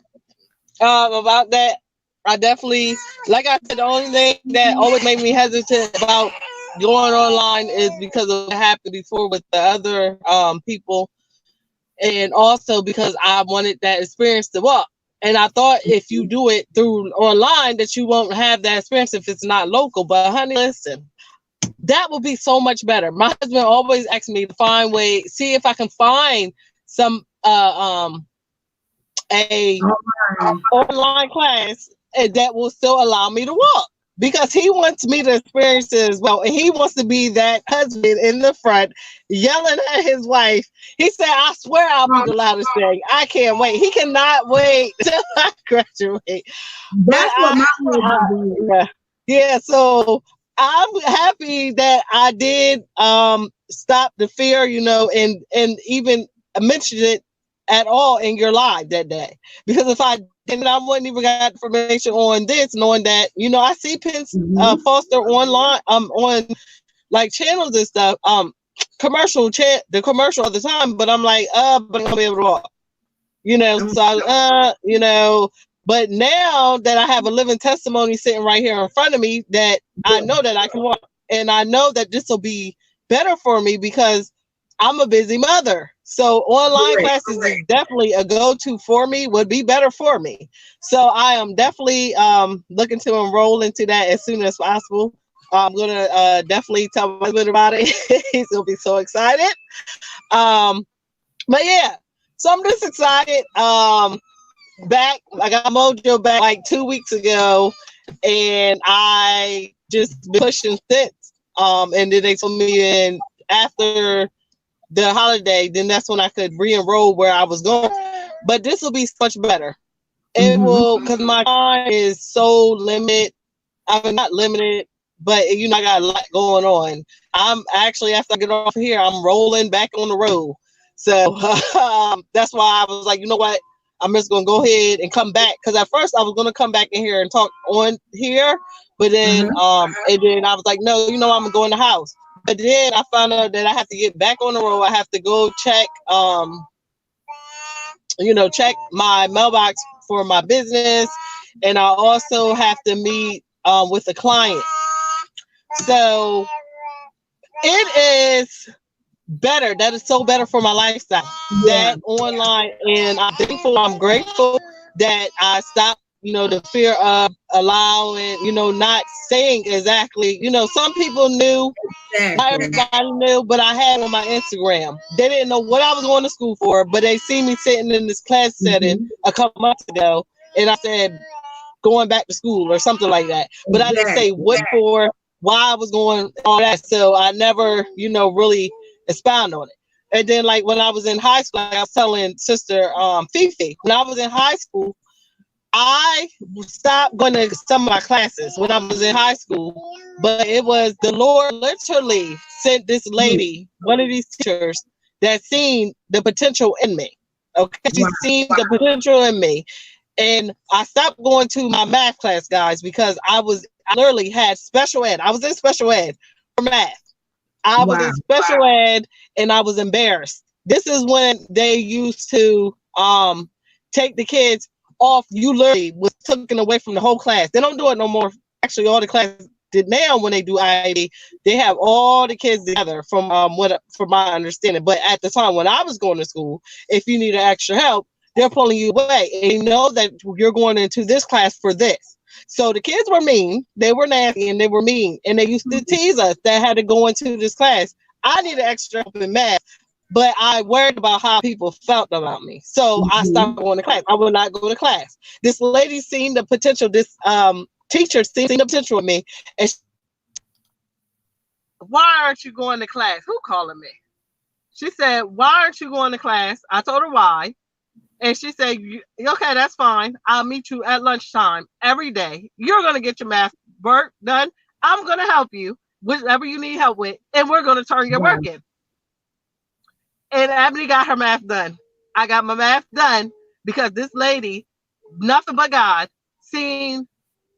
about that. I definitely, like I said, the only thing that always made me hesitant about going online is because of what happened before with the other people, and also because I wanted that experience to work. And I thought if you do it through online that you won't have that experience if it's not local. But honey, listen, that would be so much better. My husband always asks me to find see if I can find some a online class that will still allow me to walk, because he wants me to experience it as well, and he wants to be that husband in the front yelling at his wife. He said, I swear I'll be the loudest thing. I can't wait. He cannot wait till I graduate. That's what my husband yeah, so I'm happy that I did stop the fear, and even mention it at all in your live that day. Because if I didn't, I wouldn't even got information on this, knowing that, I see Penn Foster online, on like channels and stuff, the commercial all the time, but I'm like, but I'm gonna be able to walk, so but now that I have a living testimony sitting right here in front of me, that I know that I can walk, and I know that this will be better for me because I'm a busy mother. So online classes is definitely a go-to for me, would be better for me. So I am definitely looking to enroll into that as soon as possible. I'm going to definitely tell my husband about it. He's going to be so excited. But yeah, so I'm just excited. I got Mojo back like 2 weeks ago, and I just been pushing since. And then they told me after the holiday, then that's when I could re-enroll where I was going. But this will be much better. It will, because my time is so limited. I mean, not limited, but I got a lot going on. I'm actually, after I get off here, I'm rolling back on the road. So that's why I was like, you know what? I'm just going to go ahead and come back. Because at first I was going to come back in here and talk on here. But then, and then I was like, no, I'm going to go in the house. But then I found out that I have to get back on the road. I have to go check, check my mailbox for my business, and I also have to meet with a client. So it is better. That is so better for my lifestyle. Yeah. That online, and I'm thankful. I'm grateful that I stopped. The fear of allowing. Not saying exactly. Some people knew. Not Exactly. everybody knew, but I had on my Instagram. They didn't know what I was going to school for, but they see me sitting in this class setting Mhm. a couple months ago, and I said going back to school or something like that. But I didn't say Exactly. what for, why I was going, all that. So I never, really expound on it. And then, like when I was in high school, like I was telling Sister Fifi, when I was in high school, I stopped going to some of my classes when I was in high school, but it was the Lord literally sent this lady, one of these teachers, that seen the potential in me. Okay, she Wow. seen the potential in me, and I stopped going to my math class, guys, because I literally had special ed. I was in special ed for math. I was Wow. in special ed, and I was embarrassed. This is when they used to take the kids off. You literally was taken away from the whole class. They don't do it no more. Actually, all the classes did now when they do IB, they have all the kids together from my understanding. But at the time when I was going to school, if you needed extra help, they're pulling you away, and you know that you're going into this class for this. So the kids were mean, they were nasty, and they were mean, and they used to tease us that had to go into this class. I needed extra help in math, but I worried about how people felt about me. So I stopped Mhm. going to class. I would not go to class. This lady seen the potential, this teacher seen the potential in me, and she said, why aren't you going to class? Who calling me? She said, why aren't you going to class? I told her why. And she said, okay, that's fine. I'll meet you at lunchtime every day. You're going to get your math work done. I'm going to help you, whatever you need help with, and we're going to turn your Wow. work in. And Ebony got her math done. I got my math done because this lady, nothing but God, seen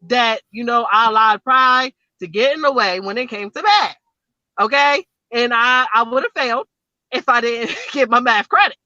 that, I allowed pride to get in the way when it came to math. Okay? And I would have failed if I didn't get my math credit.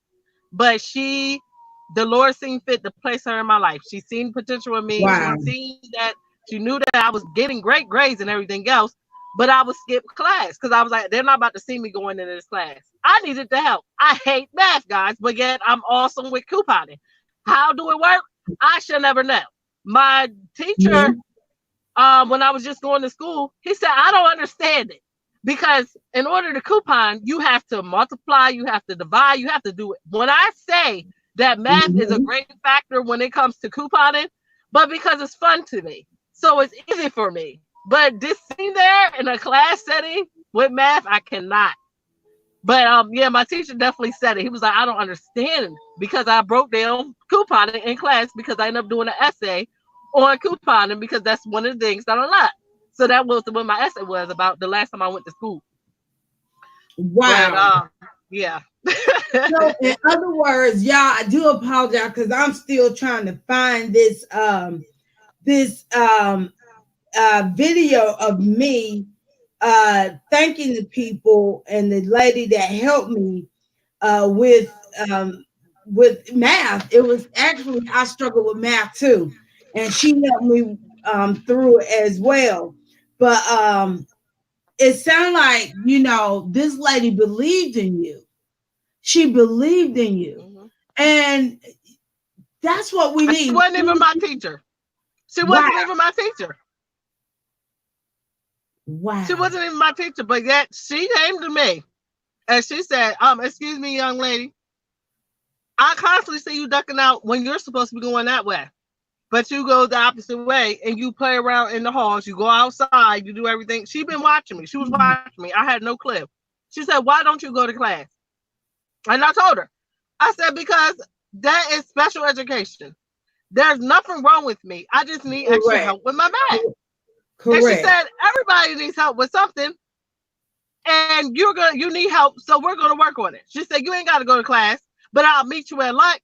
But the Lord seen fit to place her in my life. She seen potential in me. She Wow. seen that she knew that I was getting great grades and everything else, but I would skip class because I was like, they're not about to see me going into this class. I needed the help. I hate math, guys, but yet I'm awesome with couponing. How do it work? I should never know. My teacher, Mhm. when I was just going to school, he said, I don't understand it. Because in order to coupon, you have to multiply, you have to divide, you have to do it. When I say that math is a Mhm. great factor when it comes to couponing, but because it's fun to me. So it's easy for me. But this sitting there in a class setting with math, I cannot. But yeah, my teacher definitely said it. He was like, I don't understand because I broke down couponing in class because I ended up doing an essay on couponing because that's one of the things that I like. So that was what my essay was about the last time I went to school. But Wow. yeah. So, in other words, y'all, I do apologize because I'm still trying to find this video of me thanking the people and the lady that helped me uh, with um, with math. It was actually I struggled with math too, and she helped me through it as well. But it sounded like this lady believed in you. She believed in you, Mhm. and that's what we She need. wasn't even my teacher. She Wow, wasn't even my teacher. She wow. wasn't even my teacher, but yet she came to me and she said, excuse me, young lady, I constantly see you ducking out when you're supposed to be going that way. But you go the opposite way and you play around in the halls, you go outside, you do everything. She been watching me. She was watching me. I had no clue. She said, why don't you go to class? And I told her, I said, because that is special education. There's nothing wrong with me. I just need extra Correct, help with my math. And she correct. said, everybody needs help with something, and you need help, so we're gonna work on it. She said, you ain't gotta go to class, but I'll meet you at lunch.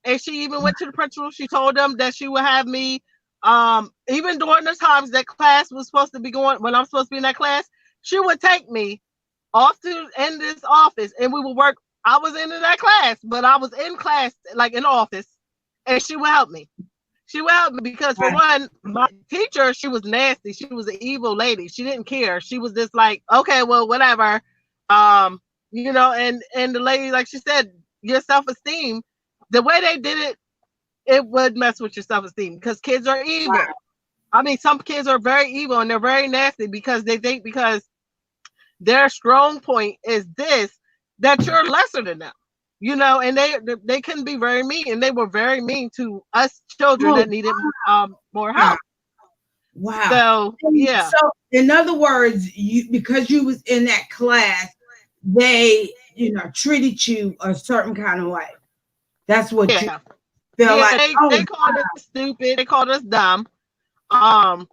And she even went to the principal. She told them that she would have me, even during the times that class was supposed to be going, when I'm supposed to be in that class, she would take me off to in this office, and we would work. I was in that class, but I was in class like in the office, and she would help me. She would help me because for Right. one, my teacher, she was nasty. She was an evil lady. She didn't care. She was just like, okay, well, whatever. And the lady, like she said, your self esteem, the way they did it, it would mess with your self esteem because kids are evil. I mean, some kids are very evil and they're very nasty because they think because their strong point is this that you're lesser than them. And they can be very mean, and they were very mean to us children Oh, that needed more wow. help. Wow. So And yeah, so, in other words, you because you was in that class, they, treated you a certain kind of way. That's what you yeah, feel yeah. like. They Oh, called us stupid. They called us dumb. Um,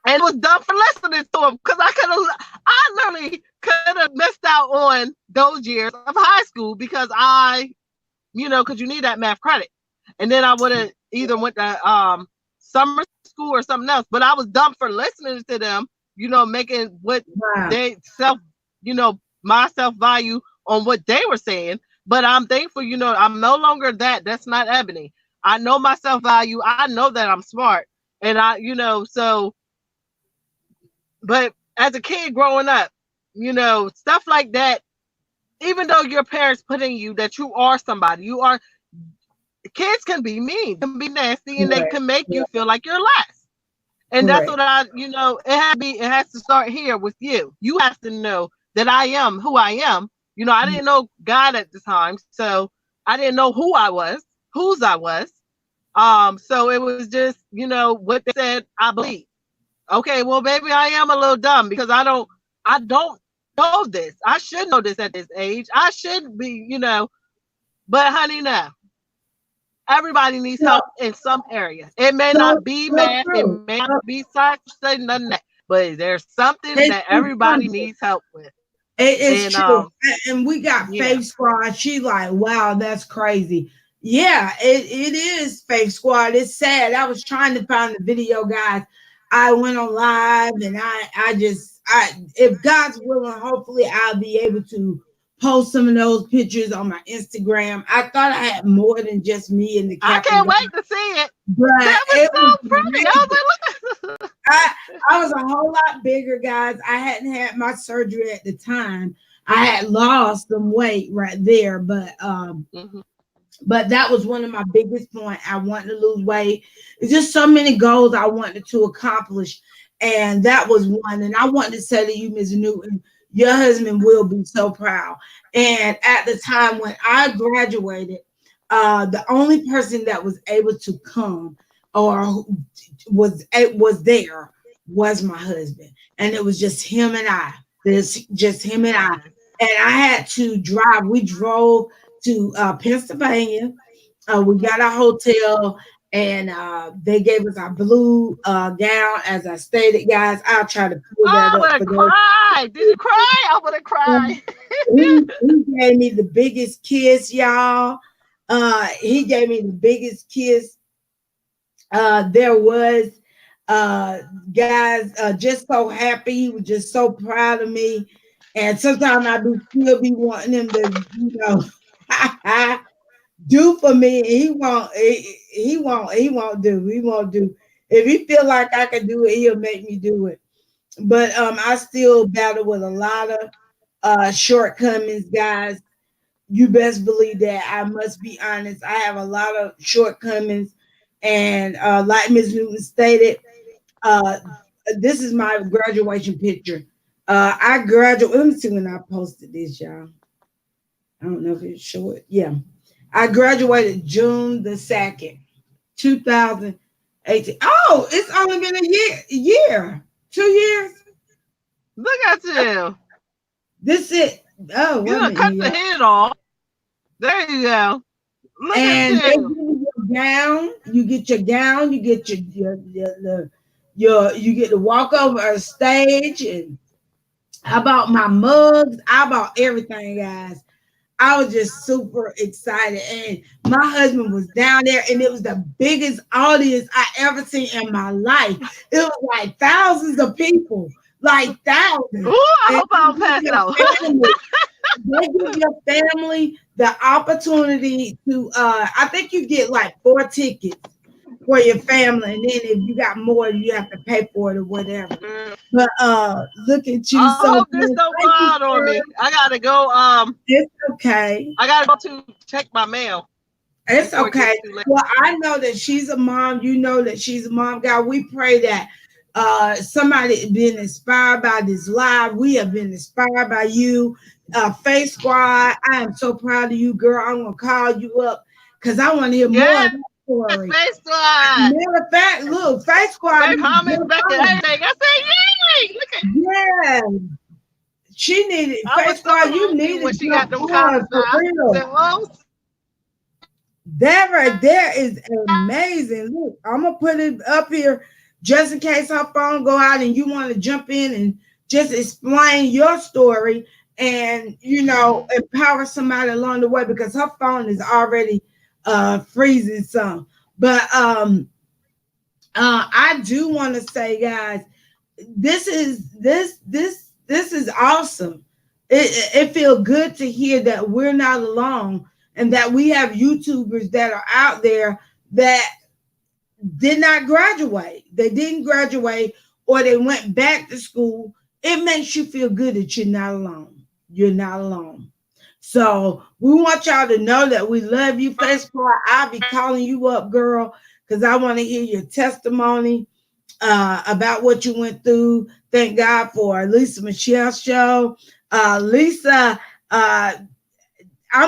and it was dumb for listening to them because I literally could have missed out on those years of high school because because you need that math credit. And then I would have either went to summer school or something else. But I was dumb for listening to them, making what wow. they my self value on what they were saying. But I'm thankful, I'm no longer that. That's not Ebony. I know my self value. I know that I'm smart. And so, but as a kid growing up, stuff like that, even though your parents put in you that you are somebody, kids can be mean, can be nasty, and they Correct. can make you Correct. feel like you're less. And that's Correct. what it has to start here with you. You have to know that I am who I am. I didn't know God at the time, so I didn't know who I was, whose I was. So it was just, what they said, I believe. Okay, well, baby, I am a little dumb because I don't know this. I should know this at this age. I should be, but honey, no. Everybody needs So, help in some area. It may so, not be so math, it true. may not So, be science, say none of that. But there's something it's, that it's everybody something. needs help with. It's And true. And we got yeah. Faith Squad. She like, wow, that's crazy. Yeah, it is Faith Squad. It's sad. I was trying to find the video, guys. I went on live and I if God's willing, hopefully I'll be able to post some of those pictures on my Instagram. I thought I had more than just me and the I Captain can't God, wait to see it. but That was it was so pretty. I amazing. was like, look. I I was a whole lot bigger, guys. I hadn't had my surgery at the time. I had lost some weight right there, Mhm. but that was one of my biggest points. I wanted to lose weight. It's just so many goals I wanted to accomplish, and that was one. And I wanted to say to you, Ms. Newton, your husband will be so proud. And at the time when I graduated, the only person that was able to come or was there was my husband, and it was just him and I. There's just him and I, Nice. and I had to drive. We drove to Pennsylvania. We got our hotel, and they gave us our blue gown. As I stated, guys, I'll try to pull that Oh, I up would for have those. cried. Did you cry? I would have cried. He gave me the biggest kiss, y'all. He gave me the biggest kiss there was. Guys, just so happy. He was just so proud of me. And sometimes I be still be wanting him to, do for me. And he won't do. If he feel like I can do it, he'll make me do it. But I still battle with a lot of shortcomings, guys. You best believe that. I must be honest. I have a lot of shortcomings. And like Ms. Newton stated, uh, this is my graduation picture. I graduated. Let me see when I posted this, y'all. I don't know if it's short. Yeah. I graduated June 2nd, 2018. Oh, it's only been a year, 2 years. Look at you. This it. Oh, You wait a done minute cut here, the y'all. head off. There you go. Look at And they give you. you your gown. You get your gown. You get you get to walk over a stage. And I bought my mugs. I bought everything, guys. I was just super excited. And my husband was down there, and it was the biggest audience I ever seen in my life. It was like thousands of people. like thousands. Ooh, I And hope I don't pass out. they give your family the opportunity to I think you get like 4 tickets for your family, and then if you got more you have to pay for it or whatever. But look at you, I so hope this good. don't Thank you, fall on sir. me. I gotta go. It's okay. I gotta go to check my mail It's before it okay. gets too late. Well, I know that she's a mom. You know that she's a mom. God, we pray that somebody been inspired by this live. We have been inspired by you. Face Squad, I am so proud of you, girl. I'm gonna call you up because I want to hear more of Yes, that story. Face Squad. Matter of fact, look, Face Squad Baby needs to comments jump back and on. everything. I said, yay! Look at Yeah, she needed I Face was so Squad. You happy need when to she jump got them on comments for back. I real. said, oh, That right there is amazing. Look, I'm gonna put it up here just in case her phone go out and you want to jump in and just explain your story and empower somebody along the way because her phone is already freezing some. But I do want to say, guys, this is awesome. It feels good to hear that we're not alone and that we have YouTubers that are out there that did not graduate. They didn't graduate or they went back to school. It makes you feel good that you're not alone. You're not alone. So we want y'all to know that we love you, Facebook. I'll be calling you up, girl, because I want to hear your testimony about what you went through. Thank God for Lisa Michelle's show. Lisa, I'm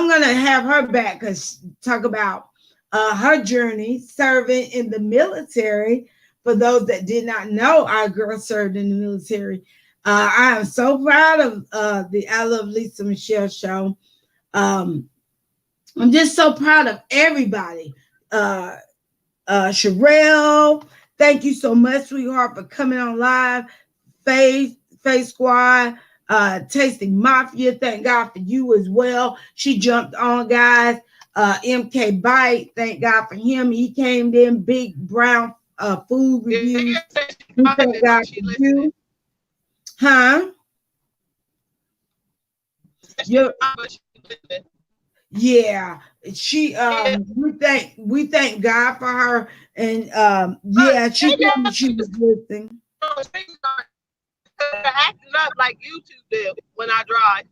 gonna have her back because talk about her journey serving in the military. For those that did not know, our girl served in the military. I am so proud of the I Love Lisa Michelle show. Um, I'm just so proud of everybody. Uh, Sherelle, thank you so much, sweetheart, for coming on live. Faith Squad, Tasting Mafia, thank God for you as well. She jumped on, guys. MK Bite, thank God for him. He came in, big brown food reviews. We thank God for you. Huh? You yeah. She we thank God for her. And yeah, she told me she was listening. acting up like YouTube do when I drive.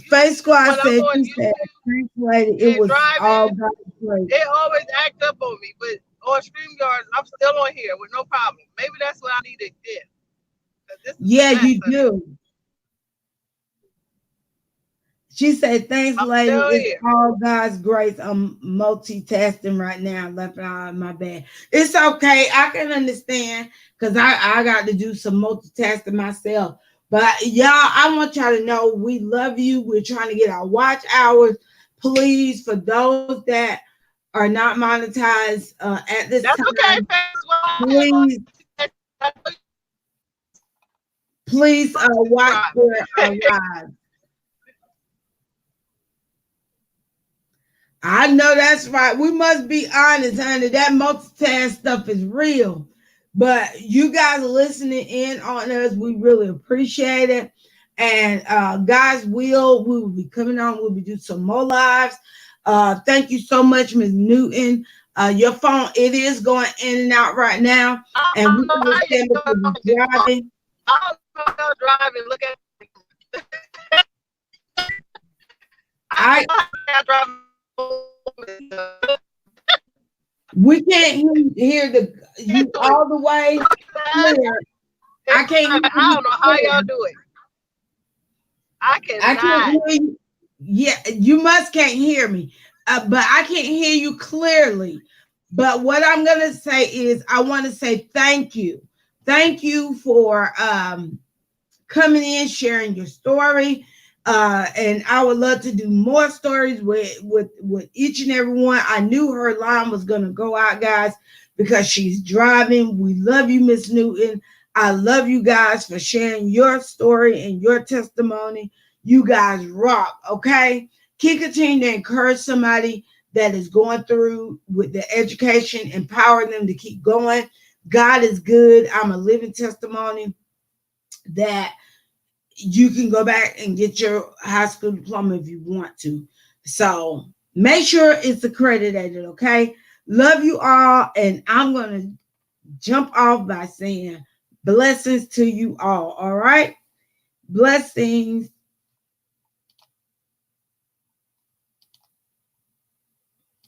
Face Squad When I'm said on she said YouTube translated it and was all driving, God's grace. it always act up on me. But on StreamYard, I'm still on here with no problem. Maybe that's what I need to get. This is Yeah, a mess, you honey. do. She said, thanks, I'm lady. still It's here. all God's grace. I'm multitasking right now, left out of my bed. It's okay. I can understand because I got to do some multitasking myself. But y'all, I want y'all to know we love you. We're trying to get our watch hours. Please, for those that are not monetized at this That's okay, time, Facebook. please, please watch their lives. I know that's right. We must be honest, honey. That multitask stuff is real. But you guys listening in on us, we really appreciate it. And guys, we will be coming on. We'll be doing some more lives. Thank you so much, Ms. Newton. Your phone, it is going in and out right now. I And we don't know how understand that y'all you're do it. driving. I don't know how y'all drive and look at. I I don't know how y'all drive. We can't hear you all the way clear. I can't hear I you don't know how clear. y'all do it. I I can't cannot. hear you. Yeah, you must can't hear me, but I can't hear you clearly. But what I'm gonna say is, I want to say thank you for coming in, sharing your story. And I would love to do more stories with each and every one. I knew her line was gonna go out, guys, because she's driving. We love you, Miss Newton. I love you guys for sharing your story and your testimony. You guys rock, okay? Keep continuing to encourage somebody that is going through with the education, empower them to keep going. God is good. I'm a living testimony that you can go back and get your high school diploma if you want to. So make sure it's accredited, okay? Love you all. And I'm going to jump off by saying blessings to you all. All right? Blessings.